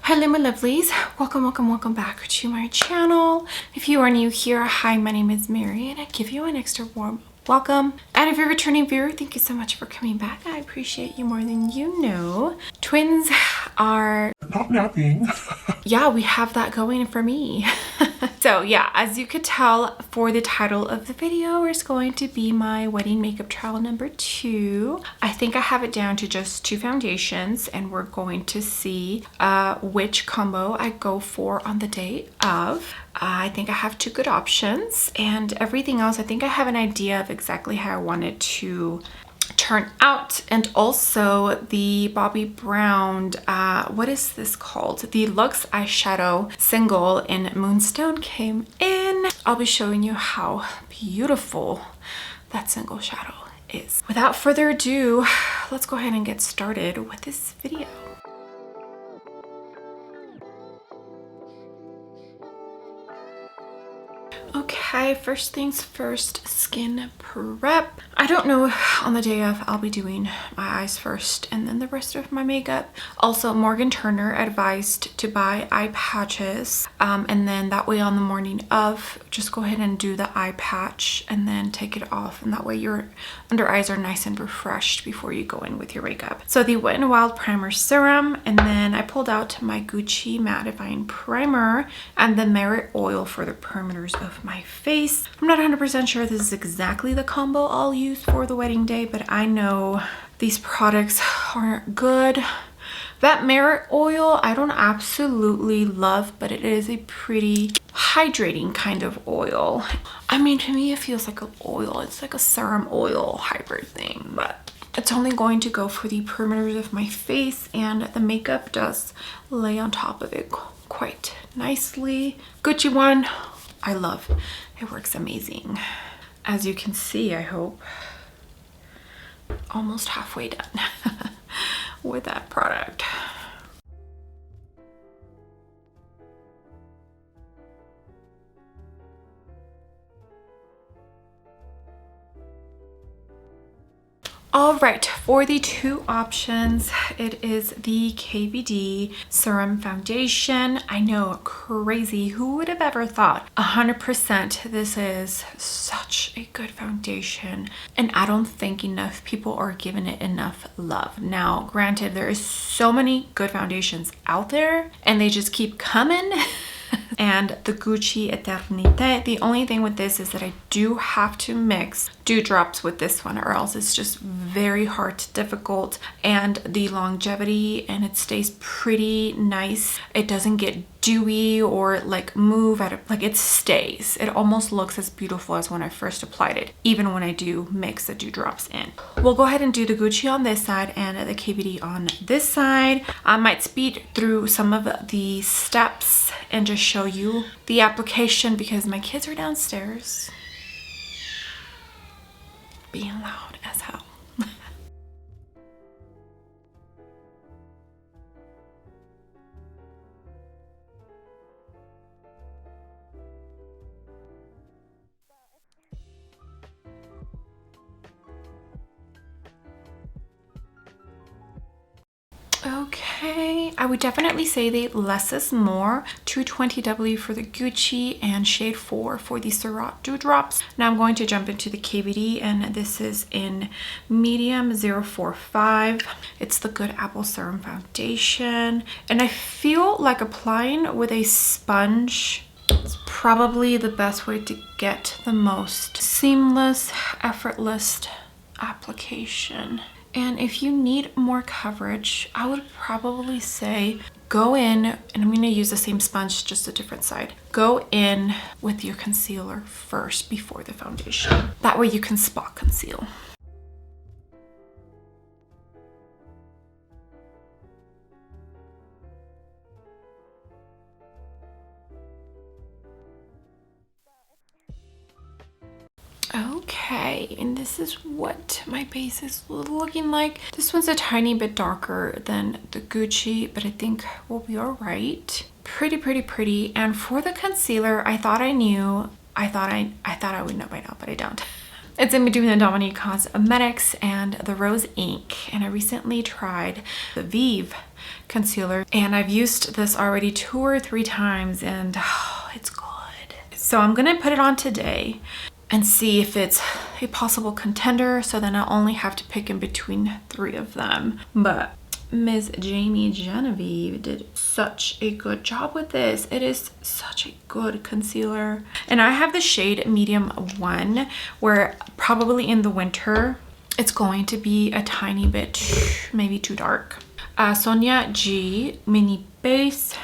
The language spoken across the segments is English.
Hello my lovelies, welcome back to my channel. If you are new here, hi, my name is Mary and I give you an extra warm welcome. And if you're a returning viewer, thank you so much for coming back. I appreciate you more than you know. Twins are not napping. Yeah, we have that going for me. So yeah, as you could tell for the title of the video, it's going to be my wedding makeup trial number 2. I think I have it down to just 2 foundations and we're going to see which combo I go for on the day of. I think I have 2 good options, and everything else I think I have an idea of exactly how I want it to turn out. And also the Bobbi Brown, what is this called? The Luxe eyeshadow single in Moonstone came in. I'll be showing you how beautiful that single shadow is. Without further ado, let's go ahead and get started with this video. Okay, first things first, skin prep. I don't know if on the day of I'll be doing my eyes first and then the rest of my makeup. Also, Morgan Turner advised to buy eye patches, and then that way on the morning of, just go ahead and do the eye patch and then take it off, and that way your under eyes are nice and refreshed before you go in with your makeup. So the Wet n Wild Primer Serum, and then I pulled out my Gucci Mattifying Primer and the Merit Oil for the perimeters of my face. I'm not 100% sure this is exactly the combo I'll use for the wedding day, but I know these products are good. That Merit Oil I don't absolutely love, but it is a pretty hydrating kind of oil. I mean, to me it feels like an oil. It's like a serum oil hybrid thing, but it's only going to go for the perimeters of my face, and the makeup does lay on top of it quite nicely. Gucci one, I love. It works amazing. As you can see, I hope, almost halfway done with that product. All right, for the 2 options, it is the KVD Serum Foundation. I know, crazy. Who would have ever thought? 100% this is such a good foundation, and I don't think enough people are giving it enough love. Now, granted, there is so many good foundations out there and they just keep coming. And the Gucci Eternité, the only thing with this is that I do have to mix dewdrops with this one, or else it's just very hard, difficult, and the longevity, and it stays pretty nice. It doesn't get dewy or like move out of, like, it stays. It almost looks as beautiful as when I first applied it, even when I do mix the dewdrops in. We'll go ahead and do the Gucci on this side and the KVD on this side. I might speed through some of the steps and just show you the application because my kids are downstairs being loud as hell. Okay, I would definitely say that less is more. 220W for the Gucci and shade 4 for the Surat Dewdrops. Now I'm going to jump into the KVD, and this is in medium 045. It's the Good Apple Serum Foundation, and I feel like applying with a sponge is probably the best way to get the most seamless, effortless application. And if you need more coverage, I would probably say go in, and I'm going to use the same sponge, just a different side. Go in with your concealer first before the foundation. That way you can spot conceal. Okay, and this is what my base is looking like. This one's a tiny bit darker than the Gucci, but I think we'll be all right. Pretty. And for the concealer, I thought I knew. I thought I would know by now, but I don't. It's in between the Dominique Cosmetics and the Rose Ink. And I recently tried the Vive concealer, and I've used this already 2 or 3 times, and oh, it's good. So I'm gonna put it on today and see if it's a possible contender, so then I'll only have to pick in between 3 of them. But Ms. Jamie Genevieve did such a good job with this. It is such a good concealer. And I have the shade medium 1, where probably in the winter it's going to be a tiny bit maybe too dark. Sonia G mini base.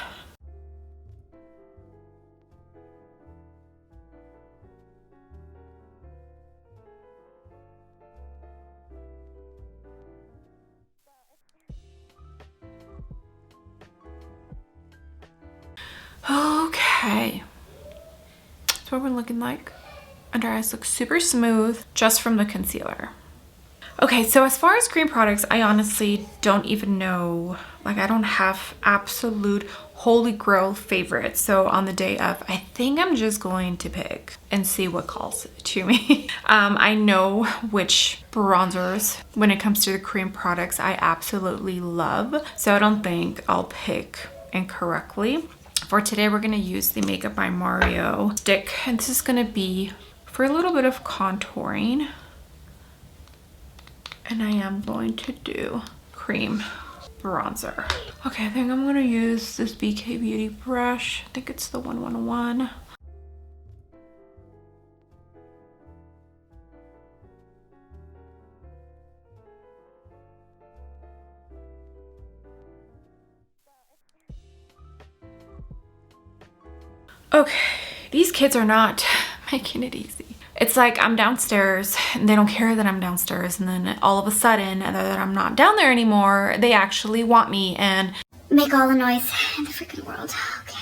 Okay, that's what we're looking like. Under eyes look super smooth just from the concealer. Okay, so as far as cream products, I honestly don't even know. Like, I don't have absolute holy grail favorites. So on the day of, I think I'm just going to pick and see what calls to me. I know which bronzers, when it comes to the cream products, I absolutely love. So I don't think I'll pick incorrectly. For today, we're gonna use the Makeup by Mario stick, and this is gonna be for a little bit of contouring. And I am going to do cream bronzer. Okay, I think I'm gonna use this BK Beauty brush. I think it's the 111. Okay, these kids are not making it easy. It's like I'm downstairs and they don't care that I'm downstairs, and then all of a sudden that I'm not down there anymore, they actually want me and make all the noise in the freaking world. Okay.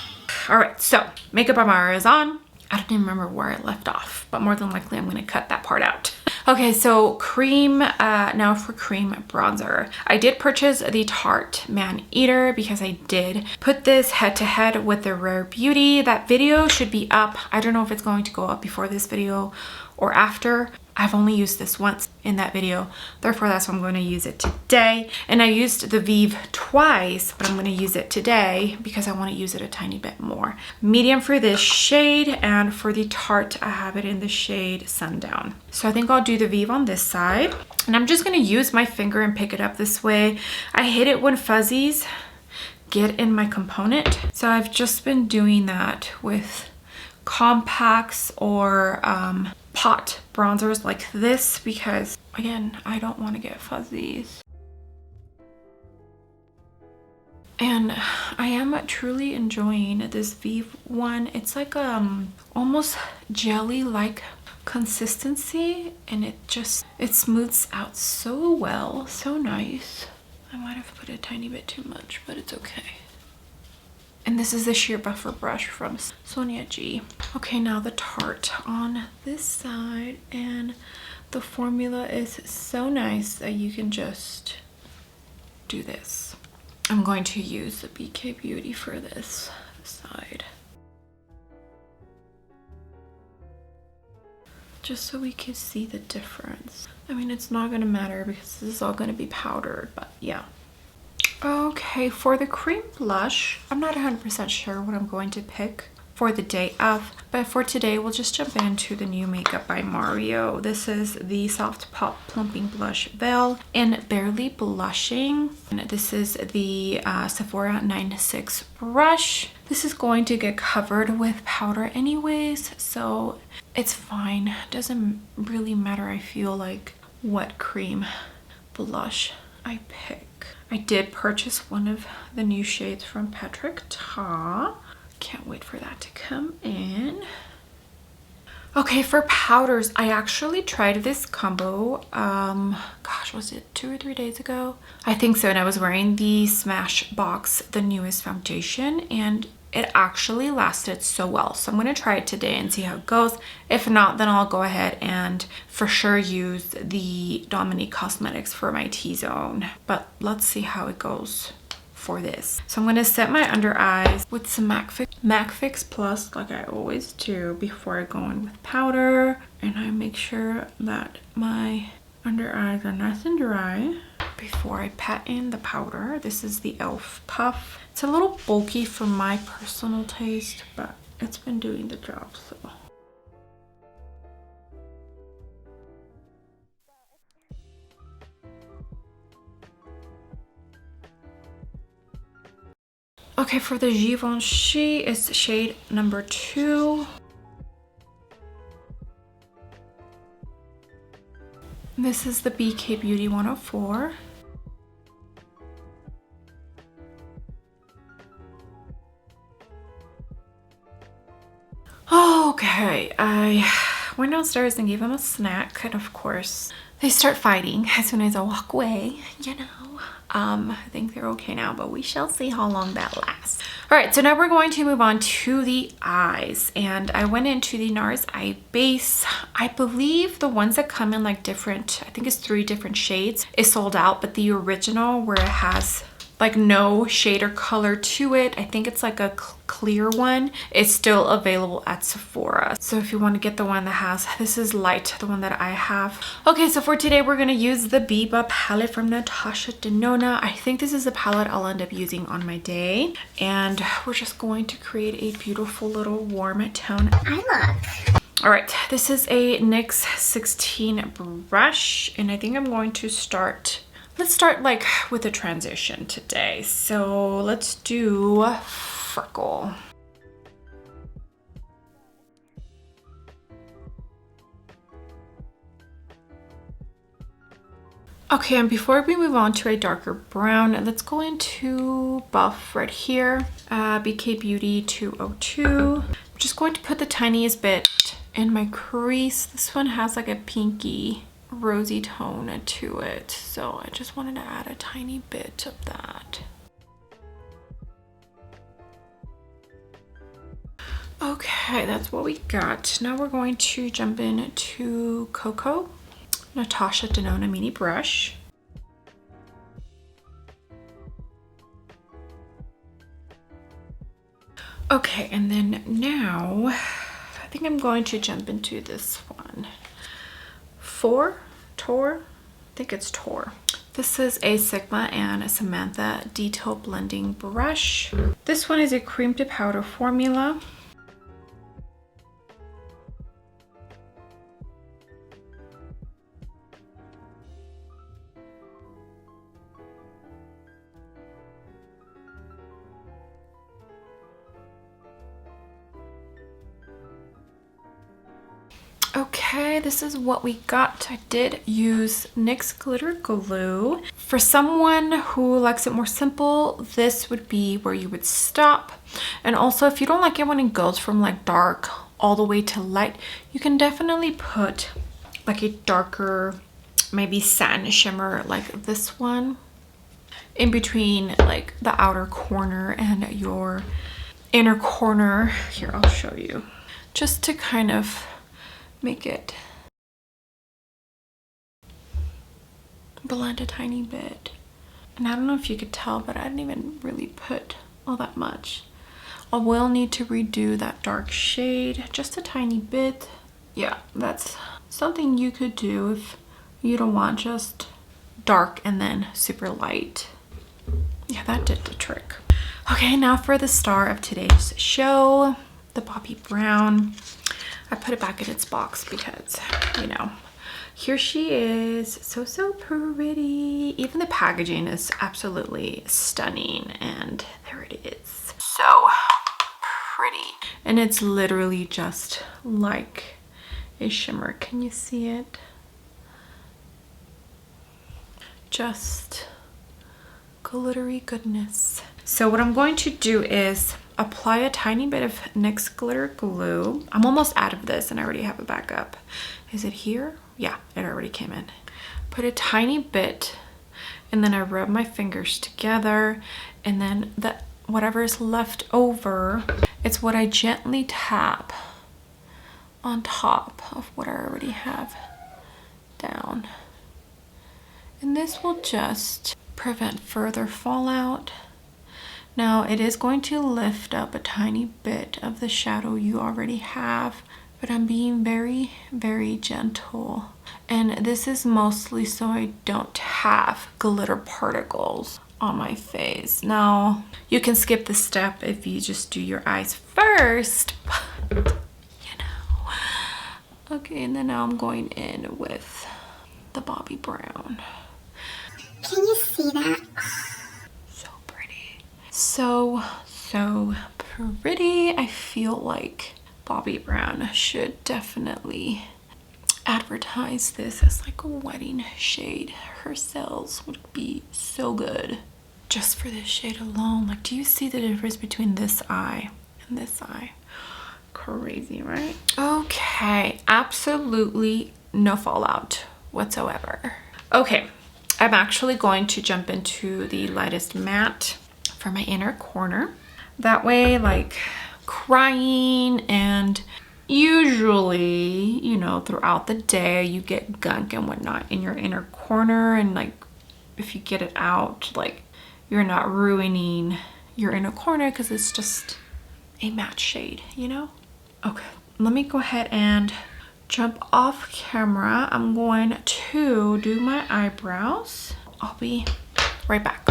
All right, so Makeup by Mario is on. I don't even remember where I left off, but more than likely I'm gonna cut that part out. Okay, so cream, now for cream bronzer. I did purchase the Tarte Man Eater because I did put this head to head with the Rare Beauty. That video should be up. I don't know if it's going to go up before this video or after. I've only used this once in that video, therefore that's why I'm going to use it today. And I used the Vive twice, but I'm going to use it today because I want to use it a tiny bit more. Medium for this shade, and for the Tarte I have it in the shade Sundown. So I think I'll do the Vive on this side, and I'm just going to use my finger and pick it up this way. I hate it when fuzzies get in my component, so I've just been doing that with compacts or pot bronzers like this because, again, I don't want to get fuzzies. And I am truly enjoying this Vive one. It's like almost jelly-like consistency, and it smooths out so well, so nice. I might have put a tiny bit too much, but it's okay. And this is the sheer buffer brush from Sonia G. Okay, now the Tarte on this side, and the formula is so nice that you can just do this. I'm going to use the BK Beauty for this side, just so we can see the difference. I mean, it's not gonna matter because this is all gonna be powdered, but yeah. Okay, for the cream blush, I'm not 100% sure what I'm going to pick for the day of, but for today we'll just jump into the new Makeup by Mario. This is the Soft Pop Plumping Blush Veil in Barely Blushing, and this is the Sephora 96 brush. This is going to get covered with powder anyways, so it's fine. Doesn't really matter, I feel like, what cream blush I pick. I did purchase one of the new shades from Patrick Ta. Can't wait for that to come in. Okay, for powders, I actually tried this combo, gosh, was it 2 or 3 days ago? I think so, and I was wearing the Smashbox, the newest foundation, and it actually lasted so well. So I'm gonna try it today and see how it goes. If not, then I'll go ahead and for sure use the Dominique Cosmetics for my T-zone. But let's see how it goes for this. So I'm going to set my under eyes with some MAC Fix Plus, like I always do before I go in with powder. And I make sure that my under eyes are nice and dry before I pat in the powder. This is the e.l.f. Puff. It's a little bulky for my personal taste, but it's been doing the job, so. Okay, for the Givenchy, it's shade number 2. This is the BK Beauty 104. Okay, I went downstairs and gave them a snack, and of course, they start fighting as soon as I walk away, you know. I think they're okay now, but we shall see how long that lasts. All right, so now we're going to move on to the eyes, and I went into the NARS Eye Base. I believe the ones that come in like different, I think it's 3 different shades, is sold out, but the original where it has like no shade or color to it, I think it's like a clear one, it's still available at Sephora. So if you want to get the one that has, this is light, the one that I have. Okay, so for today we're going to use the Biba palette from Natasha Denona. I think this is a palette I'll end up using on my day, and we're just going to create a beautiful little warm tone. I look. All right, this is a NYX 16 brush, and I think I'm going to start. Let's start like with a transition today. So let's do freckle. Okay, and before we move on to a darker brown, let's go into buff right here. BK Beauty 202. I'm just going to put the tiniest bit in my crease. This one has like a pinky rosy tone to it, so I just wanted to add a tiny bit of that. Okay, that's what we got. Now we're going to jump into Cocoa, Natasha Denona mini brush. Okay, and then now I think I'm going to jump into this one. Tor, I think it's Tor. This is a Sigma and a Samantha detail blending brush. This one is a cream to powder formula. Okay, this is what we got. I did use NYX glitter glue. For someone who likes it more simple, this would be where you would stop. And also, if you don't like it when it goes from like dark all the way to light, you can definitely put like a darker, maybe satin shimmer like this one in between like the outer corner and your inner corner. Here, I'll show you. Just to kind of make it blend a tiny bit. And I don't know if you could tell, but I didn't even really put all that much. I will need to redo that dark shade just a tiny bit. Yeah, that's something you could do if you don't want just dark and then super light. Yeah, that did the trick. Okay, now for the star of today's show, the Bobbi Brown. I put it back in its box because, you know, here she is. So pretty. Even the packaging is absolutely stunning. And there it is. So pretty. And it's literally just like a shimmer. Can you see it? Just glittery goodness. So what I'm going to do is apply a tiny bit of NYX glitter glue. I'm almost out of this and I already have a backup. Is it here? Yeah, it already came in. Put a tiny bit and then I rub my fingers together, and then whatever is left over, it's what I gently tap on top of what I already have down. And this will just prevent further fallout. Now it is going to lift up a tiny bit of the shadow you already have, but I'm being very, very gentle. And this is mostly so I don't have glitter particles on my face. Now, you can skip this step if you just do your eyes first, but you know. Okay, and then now I'm going in with the Bobbi Brown. Can you see that? So pretty. So pretty. I feel like Bobbi Brown should definitely advertise this as like a wedding shade. Her sales would be so good just for this shade alone. Like, do you see the difference between this eye and this eye? Crazy, right? Okay, absolutely no fallout whatsoever. Okay, I'm actually going to jump into the lightest matte for my inner corner. That way, like, crying and usually, you know, throughout the day you get gunk and whatnot in your inner corner, and like if you get it out, like, you're not ruining your inner corner because it's just a matte shade, you know? Okay, let me go ahead and jump off camera. I'm going to do my eyebrows. I'll be right back.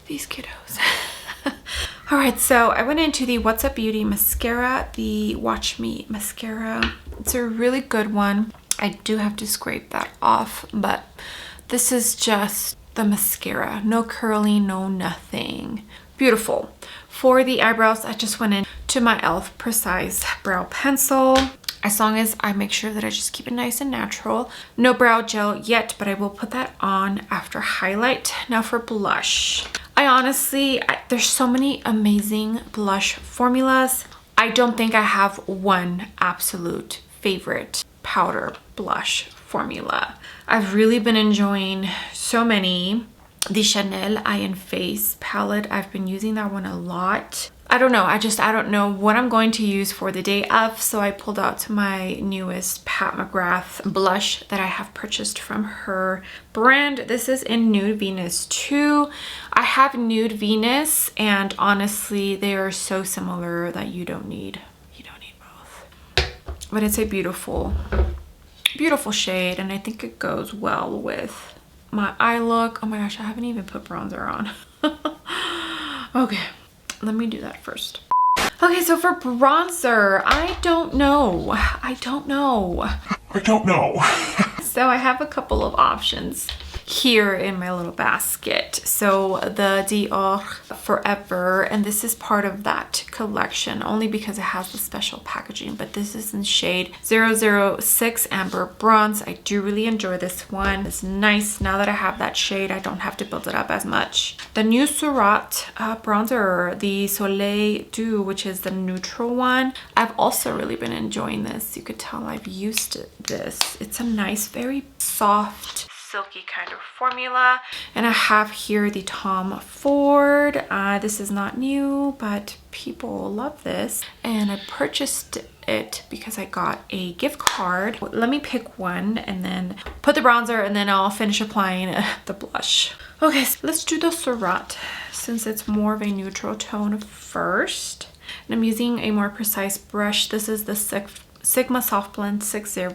These kiddos. All right, so I went into the What's Up Beauty mascara, the Watch Me mascara. It's a really good one. I do have to scrape that off, but this is just the mascara. No curling, no nothing. Beautiful. For the eyebrows, I just went into my e.l.f. Precise Brow Pencil. As long as I make sure that I just keep it nice and natural. No brow gel yet, but I will put that on after highlight. Now for blush. I honestly, there's so many amazing blush formulas. I don't think I have one absolute favorite powder blush formula. I've really been enjoying so many. The Chanel Eye and Face palette, I've been using that one a lot. I don't know, I don't know what I'm going to use for the day of, so I pulled out my newest Pat McGrath blush that I have purchased from her brand. This is in Nude Venus 2. I have Nude Venus, and honestly, they are so similar that you don't need both. But it's a beautiful, beautiful shade, and I think it goes well with my eye look. Oh my gosh, I haven't even put bronzer on. Okay, let me do that first. Okay, so for bronzer, I don't know. So I have a couple of options here in my little basket. So the Dior Forever, and this is part of that collection only because it has the special packaging, but this is in shade 006 Amber Bronze. I do really enjoy this one. It's nice. Now that I have that shade, I don't have to build it up as much. The new Surat bronzer, the Soleil Dew, which is the neutral one. I've also really been enjoying this. You could tell I've used this. It's a nice, very soft, silky kind of formula. And I have here the Tom Ford. This is not new, but people love this, and I purchased it because I got a gift card. Let me pick one and then put the bronzer, and then I'll finish applying the blush. Okay, so let's do the Surat since it's more of a neutral tone first. And I'm using a more precise brush. This is the Sigma Soft Blend 60.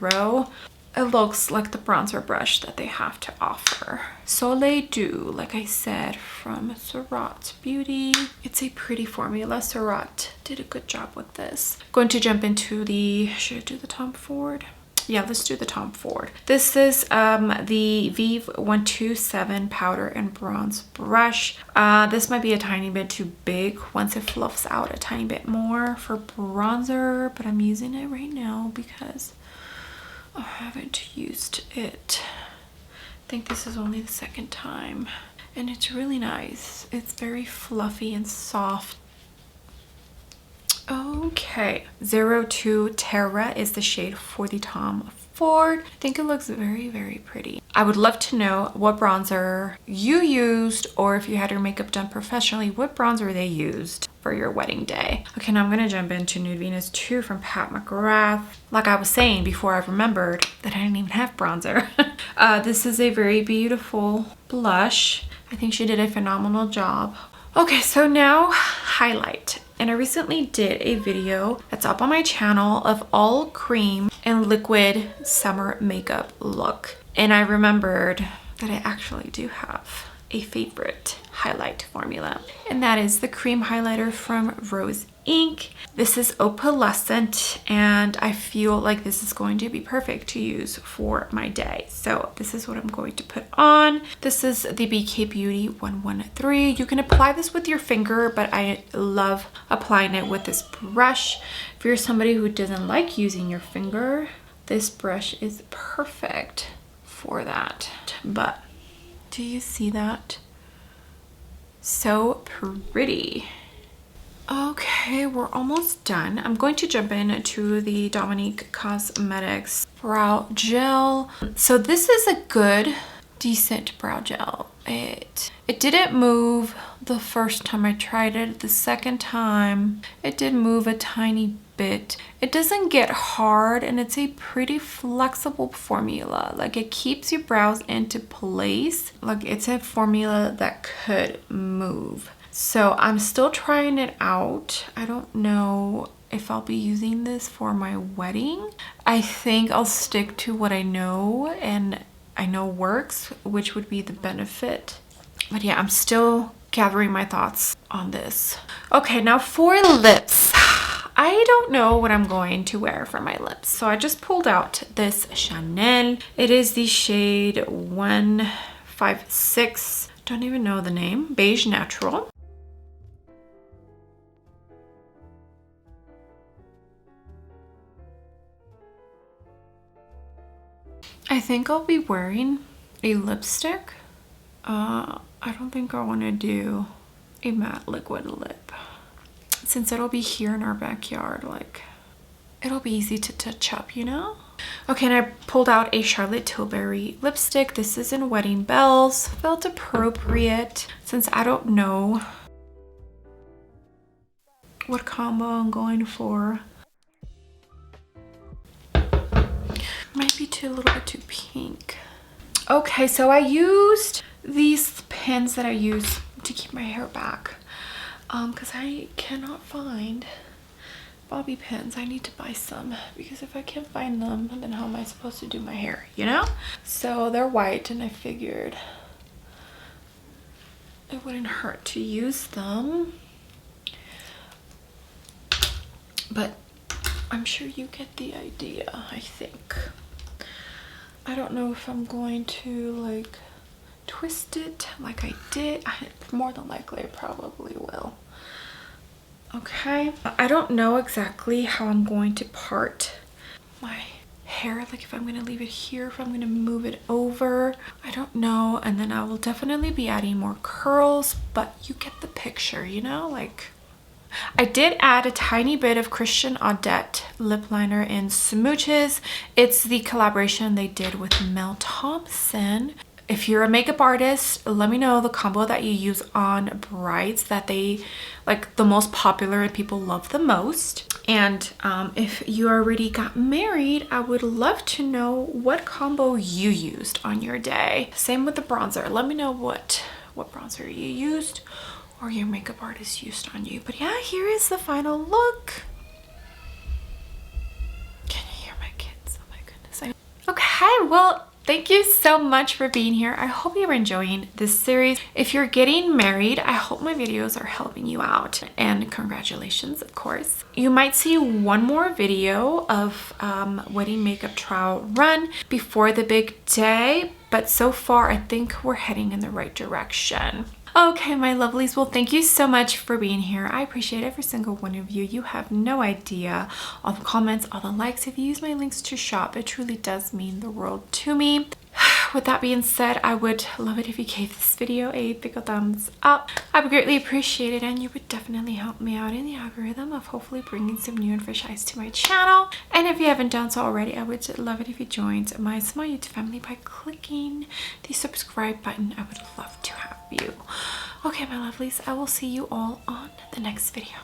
It looks like the bronzer brush that they have to offer. Soleil Dew, like I said, from Surat Beauty. It's a pretty formula. Surat did a good job with this. Going to jump into the, should I do the Tom Ford? Yeah, let's do the Tom Ford. This is the Vive 127 powder and bronze brush. This might be a tiny bit too big once it fluffs out a tiny bit more for bronzer, but I'm using it right now because I haven't used it. I think this is only the second time, and it's really nice. It's very fluffy and soft. Okay, 02 Terra is the shade for the Tom Ford. I think it looks very, very pretty. I would love to know what bronzer you used, or if you had your makeup done professionally, what bronzer they used for your wedding day. Okay, now I'm gonna jump into Nude Venus 2 from Pat McGrath. Like I was saying before, I remembered that I didn't even have bronzer. This is a very beautiful blush. I think she did a phenomenal job Okay, so now highlight. And I recently did a video that's up on my channel of all cream and liquid summer makeup look. And I remembered that I actually do have a favorite highlight formula, and that is the cream highlighter from Rose Inc. This is opalescent, and I feel like this is going to be perfect to use for my day. So this is what I'm going to put on. This is the BK Beauty 113. You can apply this with your finger, but I love applying it with this brush. If you're somebody who doesn't like using your finger, this brush is perfect for that. But do you see that? So pretty. Okay, we're almost done. I'm going to jump into the Dominique Cosmetics brow gel. So this is a good, decent brow gel. It didn't move the first time I tried it. The second time, it did move a tiny bit. It doesn't get hard, and it's a pretty flexible formula. Like, it keeps your brows into place. Like, it's a formula that could move. So I'm still trying it out. I don't know if I'll be using this for my wedding. I think I'll stick to what I know and I know works, which would be the benefit. But yeah, I'm still gathering my thoughts on this. Okay, now for lips. I don't know what I'm going to wear for my lips. So I just pulled out this Chanel. It is the shade 156. Don't even know the name. Beige Natural. I think I'll be wearing a lipstick. I don't think I want to do a matte liquid lip, since it'll be here in our backyard. Like, it'll be easy to touch up, you know? Okay, and I pulled out a Charlotte Tilbury lipstick. This is in Wedding Bells. Felt appropriate since I don't know what combo I'm going for. Might be a little bit too pink. Okay, so I used these pins that I use to keep my hair back because I cannot find bobby pins. I need to buy some, because if I can't find them, then how am I supposed to do my hair, you know? So they're white, and I figured it wouldn't hurt to use them. But I'm sure you get the idea, I think. I don't know if I'm going to like twist it like I did. More than likely I probably will. Okay, I don't know exactly how I'm going to part my hair, like if I'm going to leave it here, if I'm going to move it over, I don't know. And then I will definitely be adding more curls, but you get the picture, you know? Like, I did add a tiny bit of Christian Audette lip liner in Smooches. It's the collaboration they did with Mel Thompson. If you're a makeup artist, let me know the combo that you use on brides that they like the most popular and people love the most. And if you already got married, I would love to know what combo you used on your day. Same with the bronzer. Let me know what bronzer you used or your makeup artist used on you. But yeah, here is the final look. Can you hear my kids? Oh my goodness. Okay, well, thank you so much for being here. I hope you're enjoying this series. If you're getting married, I hope my videos are helping you out. And congratulations, of course. You might see one more video of wedding makeup trial run before the big day. But so far, I think we're heading in the right direction. Okay, my lovelies, well, thank you so much for being here. I appreciate every single one of you. You have no idea. All the comments, all the likes. If you use my links to shop, it truly does mean the world to me. With that being said, I would love it if you gave this video a big thumbs up. I would greatly appreciate it, and you would definitely help me out in the algorithm of hopefully bringing some new and fresh eyes to my channel. And if you haven't done so already, I would love it if you joined my small YouTube family by clicking the subscribe button. I would love to have you. Okay, my lovelies, I will see you all on the next video.